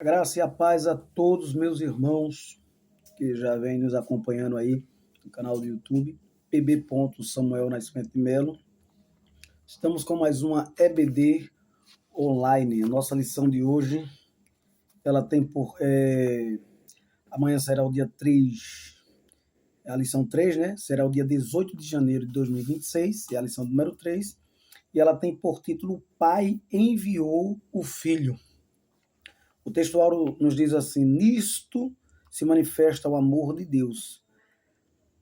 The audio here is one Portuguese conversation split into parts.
A graça e a paz a todos meus irmãos que já vêm nos acompanhando aí no canal do YouTube, pb. Samuel Nascimento de Melo. Estamos com mais uma EBD online. A nossa lição de hoje, ela tem amanhã será o dia 3, a lição 3, né? Será o dia 18 de janeiro de 2026, é a lição número 3, e ela tem por título "O Pai enviou o Filho". O textual nos diz assim: nisto se manifesta o amor de Deus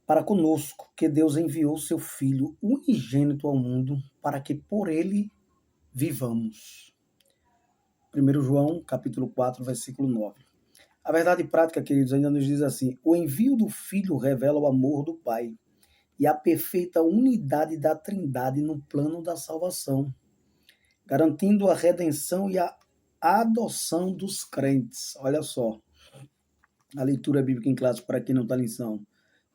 para conosco, que Deus enviou seu Filho unigênito ao mundo para que por ele vivamos. 1 João, capítulo 4, versículo 9. A verdade prática, queridos, ainda nos diz assim: o envio do Filho revela o amor do Pai e a perfeita unidade da Trindade no plano da salvação, garantindo a redenção e a adoção dos crentes. Olha só, a leitura bíblica em classe para quem não está lição.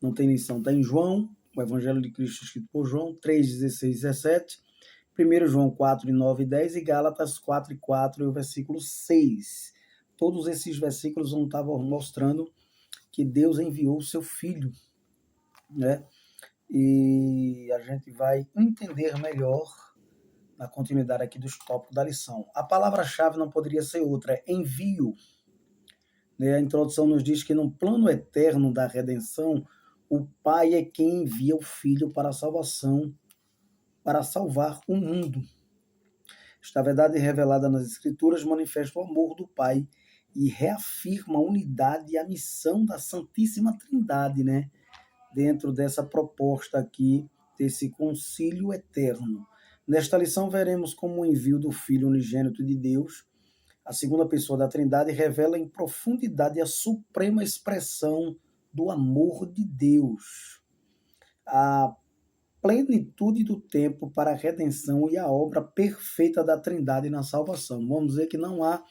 Não tem lição, está em João, o Evangelho de Cristo escrito por João, 3, 16 17, 1 João 4, 9 e 10 e Gálatas 4 e 4 e o versículo 6. Todos esses versículos vão estar mostrando que Deus enviou o seu Filho, né? E a gente vai entender melhor na continuidade aqui dos tópicos da lição. A palavra-chave não poderia ser outra, é envio. A introdução nos diz que no plano eterno da redenção, o Pai é quem envia o Filho para a salvação, para salvar o mundo. Esta verdade revelada nas Escrituras manifesta o amor do Pai e reafirma a unidade e a missão da Santíssima Trindade, né? Dentro dessa proposta aqui, desse concílio eterno. Nesta lição veremos como o envio do Filho unigênito de Deus, a segunda pessoa da Trindade, revela em profundidade a suprema expressão do amor de Deus, a plenitude do tempo para a redenção e a obra perfeita da Trindade na salvação. Vamos dizer que não há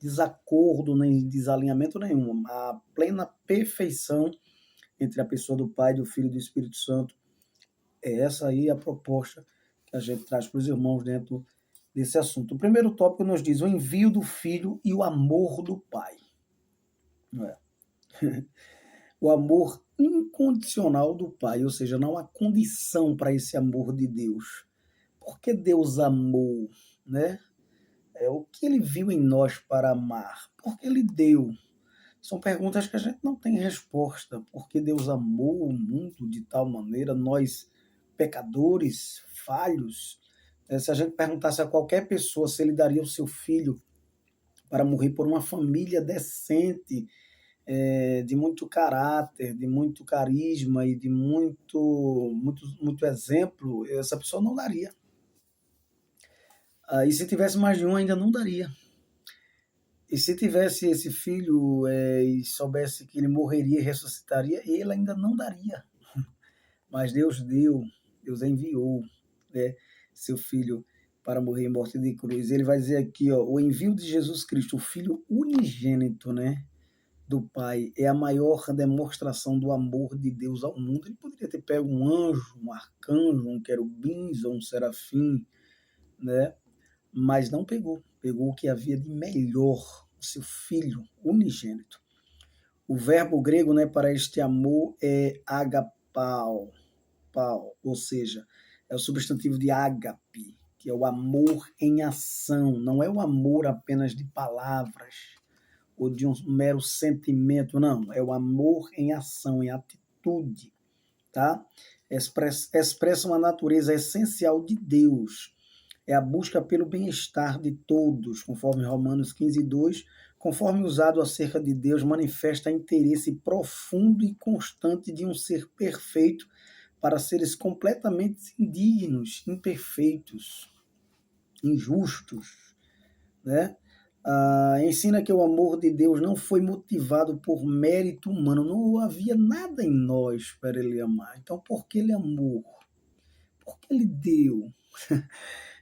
desacordo nem desalinhamento nenhum, a plena perfeição entre a pessoa do Pai, do Filho e do Espírito Santo. É essa aí a proposta que a gente traz para os irmãos dentro desse assunto. O primeiro tópico nos diz o envio do Filho e o amor do Pai. O amor incondicional do Pai, ou seja, não há condição para esse amor de Deus. Por que Deus amou, né? O que ele viu em nós para amar? Por que ele deu? São perguntas que a gente não tem resposta. Por que Deus amou o mundo de tal maneira, nós pecadores, falhos? Se a gente perguntasse a qualquer pessoa se ele daria o seu filho para morrer por uma família decente, de muito caráter, de muito carisma e de muito exemplo, essa pessoa não daria. E se tivesse mais de um, ainda não daria. E se tivesse esse filho e soubesse que ele morreria e ressuscitaria, ele ainda não daria. Mas Deus deu, Deus enviou, né, seu filho para morrer em morte de cruz. Ele vai dizer aqui, ó, o envio de Jesus Cristo, o Filho unigênito, né, do Pai, é a maior demonstração do amor de Deus ao mundo. Ele poderia ter pego um anjo, um arcanjo, um querubins ou um serafim, né, mas não pegou. Pegou o que havia de melhor, o seu Filho unigênito. O verbo grego, né, para este amor é agapao, ou seja, é o substantivo de ágape, que é o amor em ação, não é o amor apenas de palavras ou de um mero sentimento, não, é o amor em ação, em atitude, tá? Expressa uma natureza essencial de Deus, é a busca pelo bem-estar de todos, conforme Romanos 15, 2, conforme usado acerca de Deus, manifesta interesse profundo e constante de um ser perfeito para seres completamente indignos, imperfeitos, injustos, né? Ensina que o amor de Deus não foi motivado por mérito humano, não havia nada em nós para ele amar. Então, por que ele amou? Por que ele deu?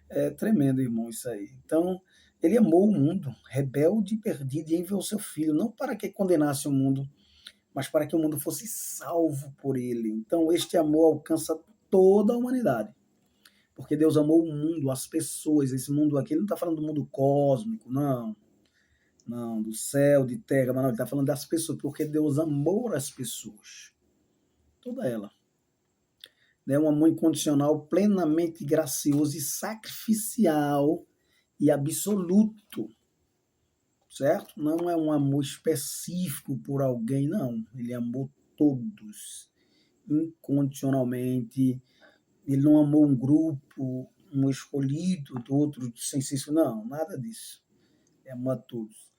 É tremendo, irmão, isso aí. Então, ele amou o mundo, rebelde e perdido, e enviou seu filho, não para que condenasse o mundo, mas para que o mundo fosse salvo por ele. Então, este amor alcança toda a humanidade. Porque Deus amou o mundo, as pessoas, esse mundo aqui, ele não está falando do mundo cósmico, não. Não, do céu, de terra, mas não, ele está falando das pessoas, porque Deus amou as pessoas, toda ela. É um amor incondicional, plenamente gracioso e sacrificial e absoluto, certo? Não é um amor específico por alguém, não. Ele amou todos, incondicionalmente. Ele não amou um grupo, um escolhido, do outro sem senso, não, nada disso. Ele amou a todos.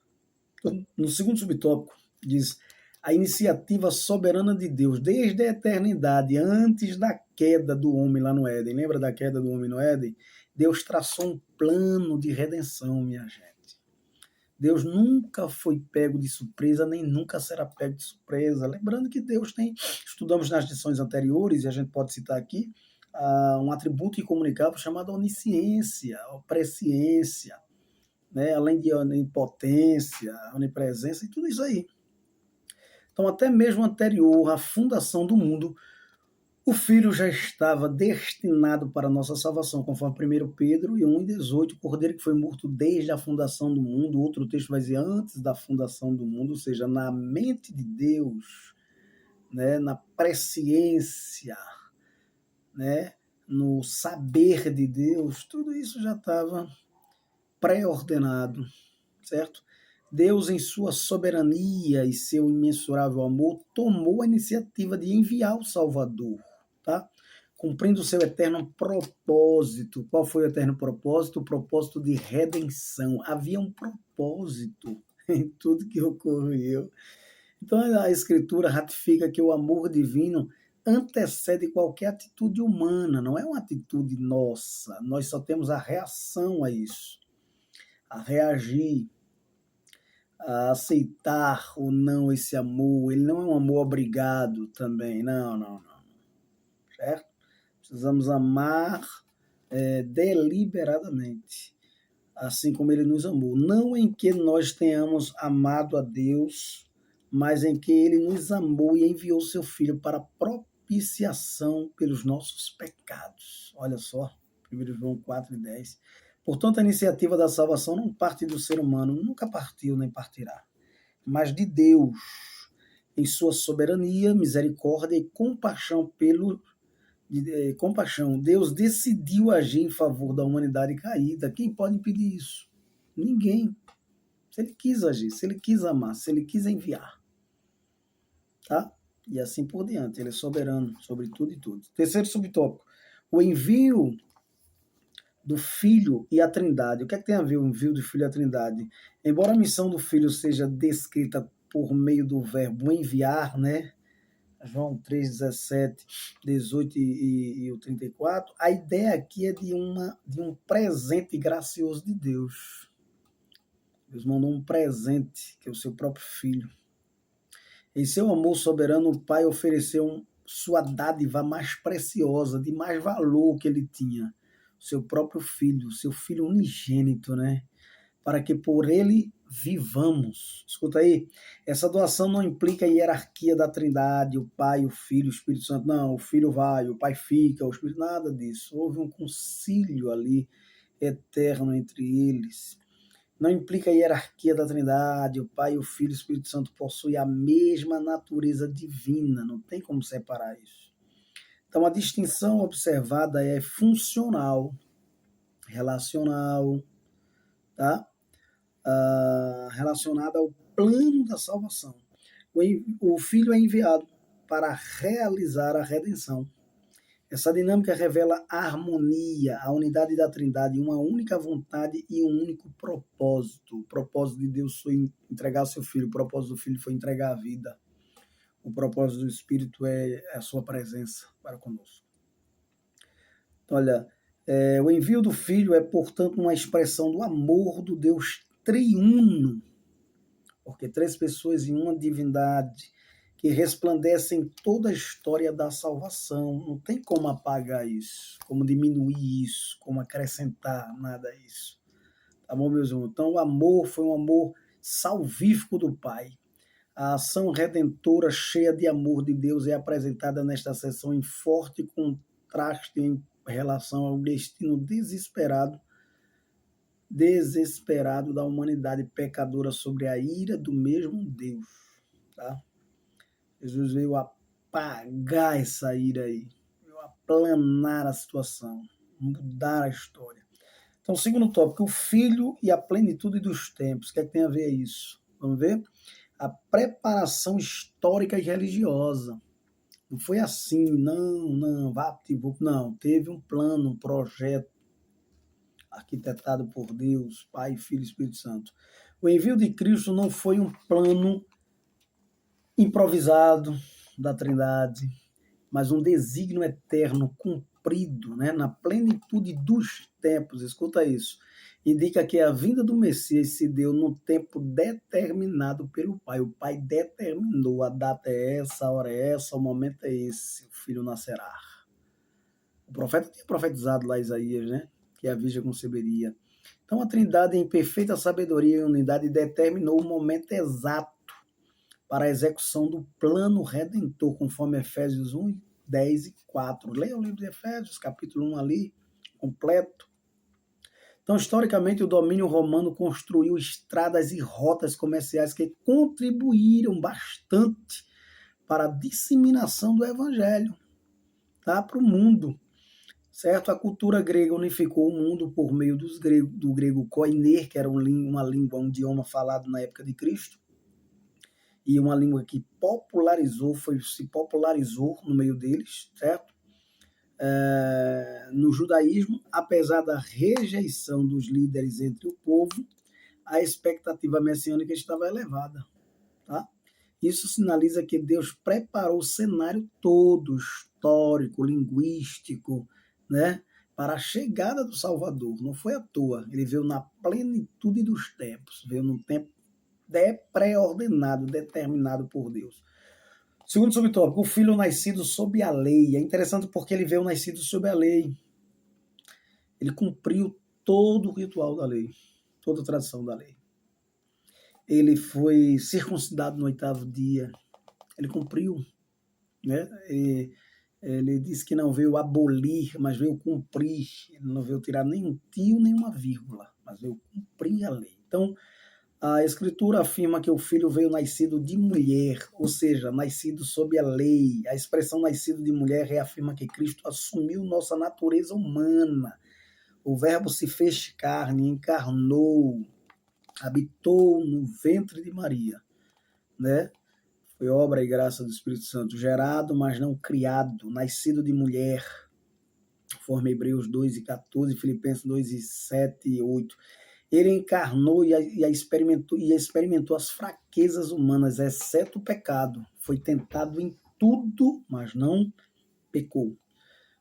No segundo subtópico, diz a iniciativa soberana de Deus, desde a eternidade, antes da queda do homem lá no Éden. Lembra da queda do homem no Éden? Deus traçou um plano de redenção, minha gente. Deus nunca foi pego de surpresa, nem nunca será pego de surpresa. Lembrando que Deus tem, estudamos nas lições anteriores, e a gente pode citar aqui, um atributo incomunicável chamado onisciência, presciência, né? Além de onipotência, onipresença e tudo isso aí. Então, até mesmo anterior à fundação do mundo, o Filho já estava destinado para a nossa salvação, conforme 1 Pedro 1,18, o Cordeiro que foi morto desde a fundação do mundo. Outro texto vai dizer antes da fundação do mundo, ou seja, na mente de Deus, né, na presciência, né, no saber de Deus, tudo isso já estava pré-ordenado, certo? Deus, em sua soberania e seu imensurável amor, tomou a iniciativa de enviar o Salvador, tá? Cumprindo o seu eterno propósito. Qual foi o eterno propósito? O propósito de redenção. Havia um propósito em tudo que ocorreu. Então a Escritura ratifica que o amor divino antecede qualquer atitude humana, não é uma atitude nossa. Nós só temos a reação a isso, a reagir, a aceitar ou não esse amor. Ele não é um amor obrigado também, não. Certo? Precisamos amar deliberadamente, assim como ele nos amou. Não em que nós tenhamos amado a Deus, mas em que ele nos amou e enviou seu Filho para propiciação pelos nossos pecados. Olha só, 1 João 4,10. Portanto, a iniciativa da salvação não parte do ser humano, nunca partiu nem partirá, mas de Deus, em sua soberania, misericórdia e compaixão compaixão. Deus decidiu agir em favor da humanidade caída. Quem pode impedir isso? Ninguém. Se ele quis agir, se ele quis amar, se ele quis enviar. Tá? E assim por diante. Ele é soberano sobre tudo e tudo. Terceiro subtópico. O envio do Filho e a Trindade. O que é que tem a ver o envio do Filho e a Trindade? Embora a missão do Filho seja descrita por meio do verbo enviar, né? João 3, 17, 18 e o 34, a ideia aqui é de um presente gracioso de Deus. Deus mandou um presente, que é o seu próprio Filho. Em seu amor soberano, o Pai ofereceu sua dádiva mais preciosa, de mais valor que ele tinha, o seu próprio Filho, seu Filho unigênito, né? Para que por ele vivamos. Escuta aí, essa doação não implica a hierarquia da Trindade, o Pai, o Filho, o Espírito Santo. Não, o Filho vai, o Pai fica, o Espírito... Nada disso. Houve um concílio ali eterno entre eles. Não implica a hierarquia da Trindade, o Pai, o Filho e o Espírito Santo possuem a mesma natureza divina. Não tem como separar isso. Então, a distinção observada é funcional, relacional, tá? Relacionada ao plano da salvação. O Filho é enviado para realizar a redenção. Essa dinâmica revela a harmonia, a unidade da Trindade, uma única vontade e um único propósito. O propósito de Deus foi entregar seu Filho, o propósito do Filho foi entregar a vida. O propósito do Espírito é a sua presença para conosco. Olha, o envio do Filho é, portanto, uma expressão do amor do Deus triuno, porque três pessoas em uma divindade que resplandecem toda a história da salvação. Não tem como apagar isso, como diminuir isso, como acrescentar nada a isso. Tá bom, meus irmãos? Então, o amor foi um amor salvífico do Pai. A ação redentora cheia de amor de Deus é apresentada nesta sessão em forte contraste em relação ao destino desesperado desesperado da humanidade pecadora sobre a ira do mesmo Deus. Tá? Jesus veio apagar essa ira aí, veio aplanar a situação, mudar a história. Então, segundo tópico, o Filho e a plenitude dos tempos. O que é que tem a ver isso? Vamos ver? A preparação histórica e religiosa. Não foi assim, não, não. Teve um plano, um projeto arquitetado por Deus, Pai, Filho e Espírito Santo. O envio de Cristo não foi um plano improvisado da Trindade, mas um desígnio eterno cumprido, né, na plenitude dos tempos. Escuta isso. Indica que a vinda do Messias se deu no tempo determinado pelo Pai. O Pai determinou, a data é essa, a hora é essa, o momento é esse, o Filho nascerá. O profeta tinha profetizado lá Isaías, né, que a Virgem conceberia. Então a Trindade, em perfeita sabedoria e unidade, determinou o momento exato para a execução do plano redentor, conforme Efésios 1, 10 e 4. Leia o livro de Efésios, capítulo 1 ali, completo. Então, historicamente, o domínio romano construiu estradas e rotas comerciais que contribuíram bastante para a disseminação do evangelho, tá, para o mundo. Certo? A cultura grega unificou o mundo por meio do grego koiner, que era uma língua, um idioma falado na época de Cristo, e uma língua que se popularizou no meio deles, certo? No judaísmo, apesar da rejeição dos líderes entre o povo, a expectativa messiânica estava elevada. Tá? Isso sinaliza que Deus preparou o cenário todo, histórico, linguístico, né, para a chegada do Salvador. Não foi à toa, ele veio na plenitude dos tempos, veio num tempo pré-ordenado, determinado por Deus. Segundo subtópico, o filho nascido sob a lei. É interessante porque ele veio nascido sob a lei. Ele cumpriu todo o ritual da lei, toda a tradição da lei. Ele foi circuncidado no 8º dia. Ele cumpriu, né? Ele disse que não veio abolir, mas veio cumprir. Ele não veio tirar nem um tio, nem uma vírgula, mas veio cumprir a lei. Então, a Escritura afirma que o Filho veio nascido de mulher, ou seja, nascido sob a lei. A expressão nascido de mulher reafirma que Cristo assumiu nossa natureza humana. O Verbo se fez carne, encarnou, habitou no ventre de Maria, né? Foi obra e graça do Espírito Santo, gerado, mas não criado, nascido de mulher, conforme Hebreus 2 e 14, Filipenses 2 e 7 e 8. Ele encarnou e experimentou as fraquezas humanas, exceto o pecado. Foi tentado em tudo, mas não pecou.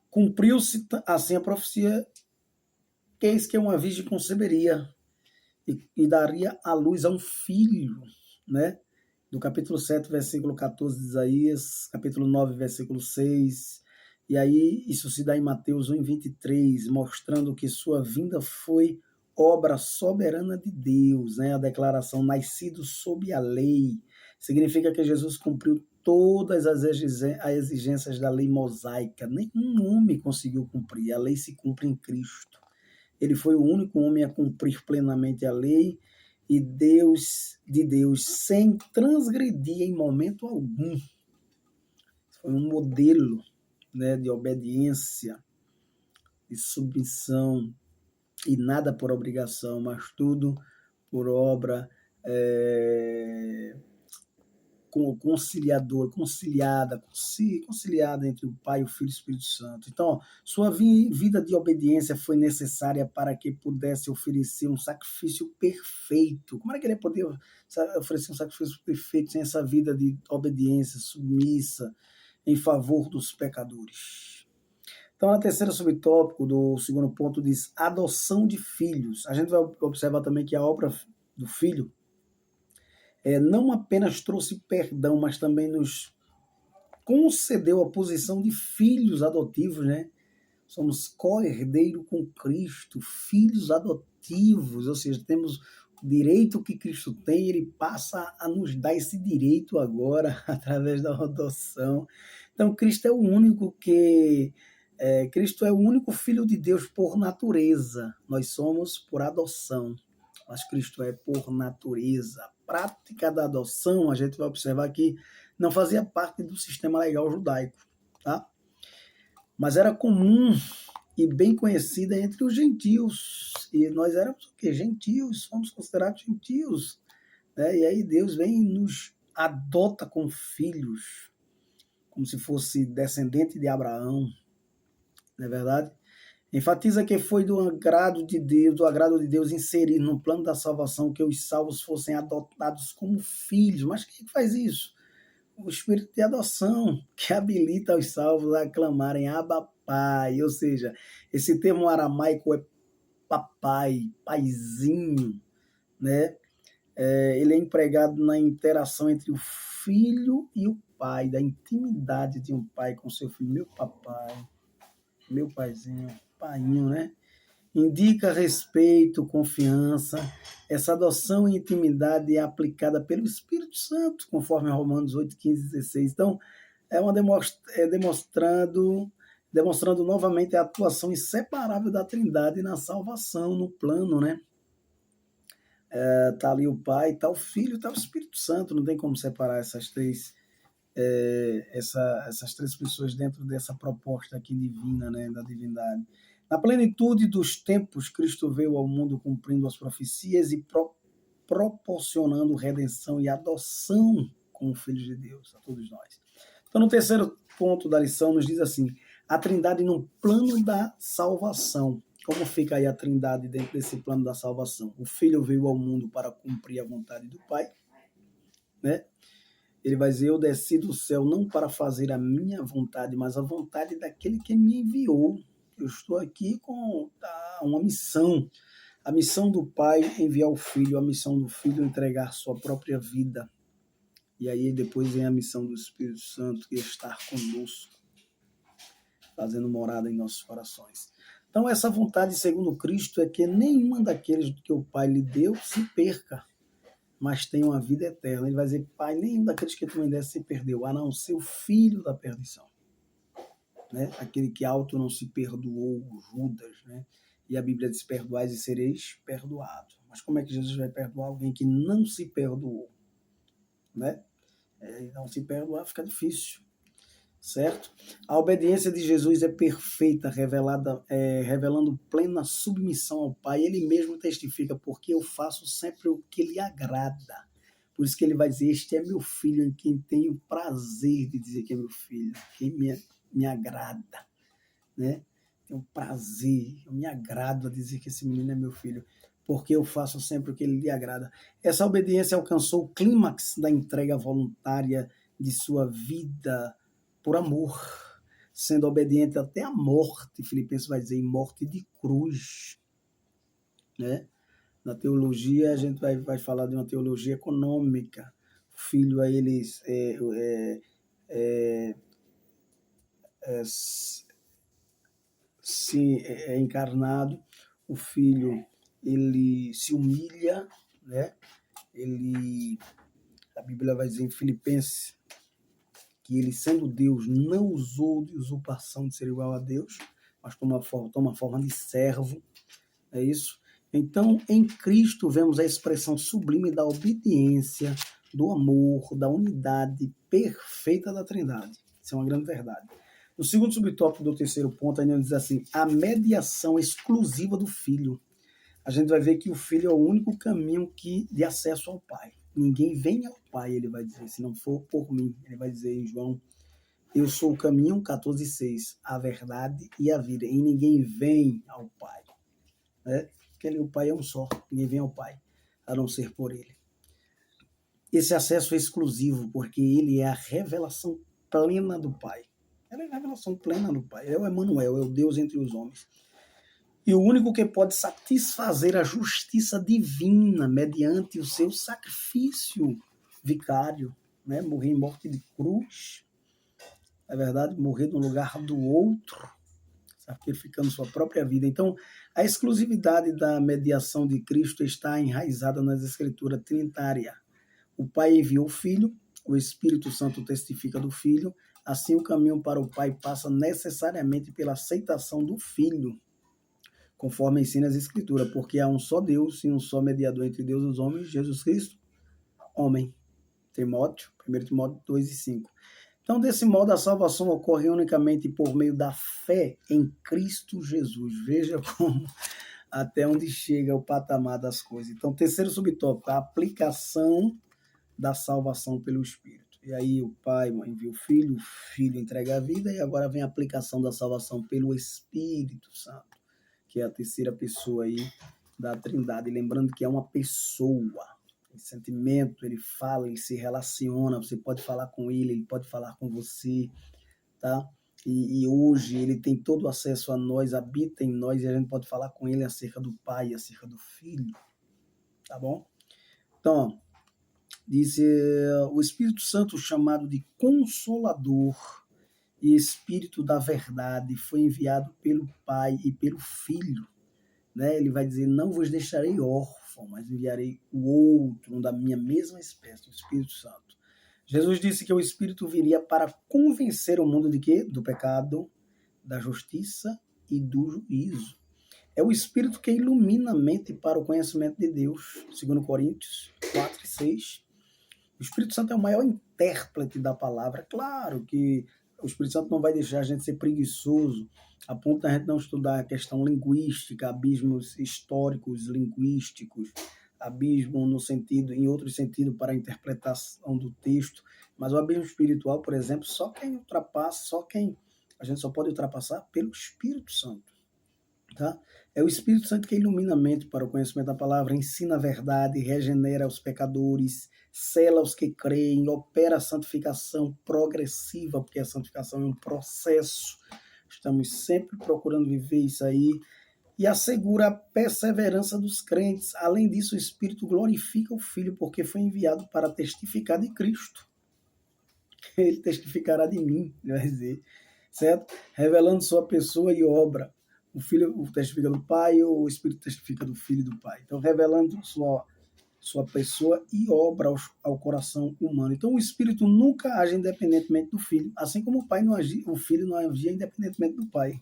Cumpriu-se assim a profecia, que eis que uma virgem conceberia e daria à luz a um filho, né? Do capítulo 7, versículo 14 de Isaías, capítulo 9, versículo 6. E aí isso se dá em Mateus 1, 23, mostrando que sua vinda foi obra soberana de Deus, né? A declaração nascido sob a lei significa que Jesus cumpriu todas as exigências da lei mosaica. Nenhum homem conseguiu cumprir. A lei se cumpre em Cristo. Ele foi o único homem a cumprir plenamente a lei e de Deus sem transgredir em momento algum. Foi um modelo, né, de obediência, de submissão, e nada por obrigação, mas tudo por obra conciliada entre o Pai, o Filho e o Espírito Santo. Então, sua vida de obediência foi necessária para que pudesse oferecer um sacrifício perfeito. Como é que ele podia oferecer um sacrifício perfeito sem essa vida de obediência submissa em favor dos pecadores? Então, na terceira subtópico do segundo ponto diz adoção de filhos. A gente vai observar também que a obra do Filho não apenas trouxe perdão, mas também nos concedeu a posição de filhos adotivos, né? Somos co-herdeiro com Cristo, filhos adotivos, ou seja, temos o direito que Cristo tem, ele passa a nos dar esse direito agora, através da adoção. Então, Cristo é o único que Cristo é o único Filho de Deus por natureza. Nós somos por adoção, mas Cristo é por natureza. A prática da adoção, a gente vai observar que não fazia parte do sistema legal judaico, tá? Mas era comum e bem conhecida entre os gentios. E nós éramos o quê? Gentios, somos considerados gentios. Né? E aí Deus vem e nos adota como filhos, como se fosse descendente de Abraão, não é verdade? Enfatiza que foi do agrado de Deus inserir no plano da salvação que os salvos fossem adotados como filhos. Mas quem faz isso? O espírito de adoção, que habilita os salvos a clamarem Abba Pai, ou seja, esse termo aramaico é papai, paizinho, né? Ele é empregado na interação entre o filho e o pai, da intimidade de um pai com seu filho, meu papai, meu paizinho, painho, né? Indica respeito, confiança. Essa adoção e intimidade é aplicada pelo Espírito Santo, conforme Romanos 8, 15 e 16. Então, demonstrando novamente a atuação inseparável da Trindade na salvação, no plano, né? Tá ali o Pai, tá o Filho, tá o Espírito Santo. Não tem como separar essas três pessoas dentro dessa proposta aqui divina, né, da divindade. Na plenitude dos tempos, Cristo veio ao mundo cumprindo as profecias e proporcionando redenção e adoção como filhos de Deus a todos nós. Então, no terceiro ponto da lição, nos diz assim, a Trindade no plano da salvação. Como fica aí a Trindade dentro desse plano da salvação? O Filho veio ao mundo para cumprir a vontade do Pai, né? Ele vai dizer, eu desci do céu não para fazer a minha vontade, mas a vontade daquele que me enviou. Eu estou aqui com uma missão. A missão do Pai é enviar o Filho, a missão do Filho é entregar sua própria vida. E aí depois vem a missão do Espírito Santo, que é estar conosco, fazendo morada em nossos corações. Então essa vontade, segundo Cristo, é que nenhuma daqueles que o Pai lhe deu se perca, mas tem uma vida eterna. Ele vai dizer, Pai, nenhum daqueles que tu me deste se perdeu, a não ser o filho da perdição. Né? Aquele que alto não se perdoou, Judas, né? E a Bíblia diz, perdoais e sereis perdoados. Mas como é que Jesus vai perdoar alguém que não se perdoou? Né? Não se perdoar fica difícil, certo? A obediência de Jesus é perfeita, revelando plena submissão ao Pai. Ele mesmo testifica, porque eu faço sempre o que lhe agrada. Por isso que ele vai dizer, este é meu filho, em quem tenho prazer de dizer que é meu filho, quem me agrada, né? Tenho prazer, eu me agrado a dizer que esse menino é meu filho, porque eu faço sempre o que ele lhe agrada. Essa obediência alcançou o clímax da entrega voluntária de sua vida por amor, sendo obediente até a morte. Filipenses vai dizer, em morte de cruz, né? Na teologia, a gente vai falar de uma teologia econômica. O filho, aí, ele é encarnado, o filho, ele se humilha, né? A Bíblia vai dizer em Filipenses que ele, sendo Deus, não usou de usurpação de ser igual a Deus, mas toma a forma de servo, é isso? Então, em Cristo, vemos a expressão sublime da obediência, do amor, da unidade perfeita da Trindade. Isso é uma grande verdade. No segundo subtópico do terceiro ponto, ainda diz assim, a mediação exclusiva do Filho. A gente vai ver que o Filho é o único caminho de acesso ao Pai. Ninguém vem ao Pai, ele vai dizer, se não for por mim. Ele vai dizer em João, eu sou o caminho, 14,6, a verdade e a vida. E ninguém vem ao Pai. Né? Porque o Pai é um só, ninguém vem ao Pai, a não ser por ele. Esse acesso é exclusivo, porque ele é a revelação plena do Pai. Ela é a revelação plena do Pai. Ele é o Emmanuel, é o Deus entre os homens. E o único que pode satisfazer a justiça divina mediante o seu sacrifício vicário, né? Morrer em morte de cruz, é verdade, morrer no lugar do outro, sacrificando sua própria vida. Então, a exclusividade da mediação de Cristo está enraizada nas Escrituras trinitárias. O Pai enviou o Filho, o Espírito Santo testifica do Filho, Assim, o caminho para o Pai passa necessariamente pela aceitação do Filho, conforme ensina as Escrituras, porque há um só Deus e um só mediador entre Deus e os homens, Jesus Cristo, homem. Timóteo, 1 Timóteo 2:5. Então, desse modo, a salvação ocorre unicamente por meio da fé em Cristo Jesus. Veja como até onde chega o patamar das coisas. Então, terceiro subtópico, a aplicação da salvação pelo Espírito. E aí o Pai envia o Filho entrega a vida, e agora vem a aplicação da salvação pelo Espírito Santo, que é a terceira pessoa aí da Trindade. Lembrando que é uma pessoa, esse sentimento, ele fala, ele se relaciona, você pode falar com ele pode falar com você, tá? E hoje ele tem todo o acesso a nós, habita em nós, e a gente pode falar com ele acerca do Pai, acerca do Filho, tá bom? Então, diz o Espírito Santo, chamado de Consolador e Espírito da Verdade, foi enviado pelo Pai e pelo Filho. Né? Ele vai dizer, não vos deixarei órfão, mas enviarei o outro, um da minha mesma espécie, o Espírito Santo. Jesus disse que o Espírito viria para convencer o mundo de quê? Do pecado, da justiça e do juízo. É o Espírito que ilumina a mente para o conhecimento de Deus, segundo Coríntios 4:6. O Espírito Santo é o maior intérprete da palavra. Claro que o Espírito Santo não vai deixar a gente ser preguiçoso, a ponto da gente não estudar a questão linguística, abismos históricos, linguísticos, abismo no sentido, em outro sentido, para a interpretação do texto. Mas o abismo espiritual, por exemplo, a gente só pode ultrapassar pelo Espírito Santo. Tá? É o Espírito Santo que ilumina a mente para o conhecimento da palavra, ensina a verdade, regenera os pecadores, sela os que creem, opera a santificação progressiva, porque a santificação é um processo. Estamos sempre procurando viver isso aí. E assegura a perseverança dos crentes. Além disso, o Espírito glorifica o Filho, porque foi enviado para testificar de Cristo. Ele testificará de mim, ele vai dizer, certo? Revelando sua pessoa e obra. O Filho testifica do Pai, o Espírito testifica do Filho e do Pai. Então, revelando sua pessoa e obra ao coração humano. Então, o Espírito nunca age independentemente do Filho, assim como o Filho não agia independentemente do Pai.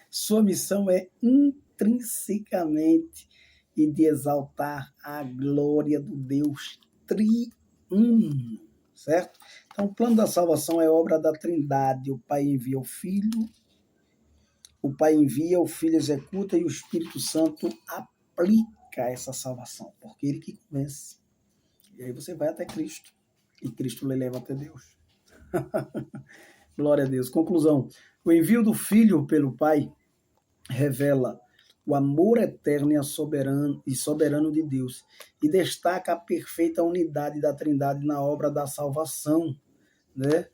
Sua missão é intrinsecamente e de exaltar a glória do Deus triuno, certo? Então, o plano da salvação é obra da Trindade. O Pai envia o Filho, o Filho executa e o Espírito Santo aplica essa salvação, porque ele que convence. E aí você vai até Cristo, e Cristo lhe leva até Deus. Glória a Deus. Conclusão. O envio do Filho pelo Pai revela o amor eterno e soberano de Deus e destaca a perfeita unidade da Trindade na obra da salvação, né?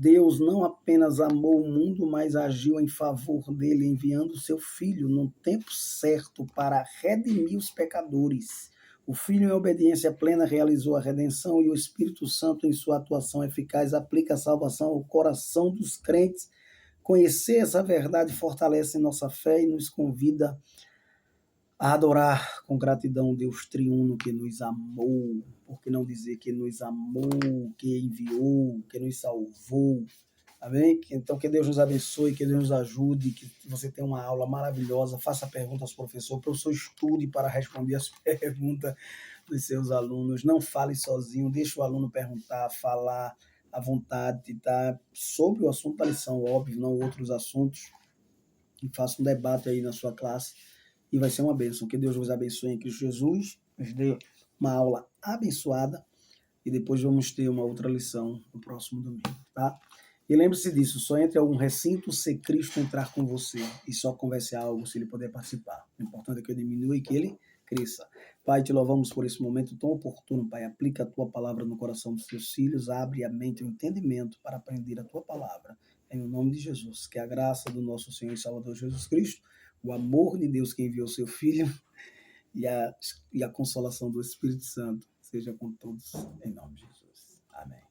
Deus não apenas amou o mundo, mas agiu em favor dele, enviando seu Filho no tempo certo para redimir os pecadores. O Filho, em obediência plena, realizou a redenção e o Espírito Santo, em sua atuação eficaz, aplica a salvação ao coração dos crentes. Conhecer essa verdade fortalece nossa fé e nos convida a adorar com gratidão Deus triuno que nos amou, por que não dizer que nos amou, que enviou, que nos salvou, amém? Então que Deus nos abençoe, que Deus nos ajude, que você tenha uma aula maravilhosa, faça perguntas aos professores, o professor estude para responder as perguntas dos seus alunos, não fale sozinho, deixe o aluno perguntar, falar à vontade, tá? Sobre o assunto da lição, óbvio, não outros assuntos, e faça um debate aí na sua classe, e vai ser uma bênção. Que Deus nos abençoe em Cristo Jesus, nos dê uma aula abençoada, e depois vamos ter uma outra lição no próximo domingo, tá? E lembre-se disso, só entre algum recinto se Cristo entrar com você, e só converse algo se ele puder participar. O importante é que eu diminua e que ele cresça. Pai, te louvamos por esse momento tão oportuno, Pai. Aplica a tua palavra no coração dos teus filhos, abre a mente e o entendimento para aprender a tua palavra. Em nome de Jesus, que a graça do nosso Senhor e Salvador Jesus Cristo, o amor de Deus que enviou seu Filho e a consolação do Espírito Santo seja com todos, em nome de Jesus. Amém.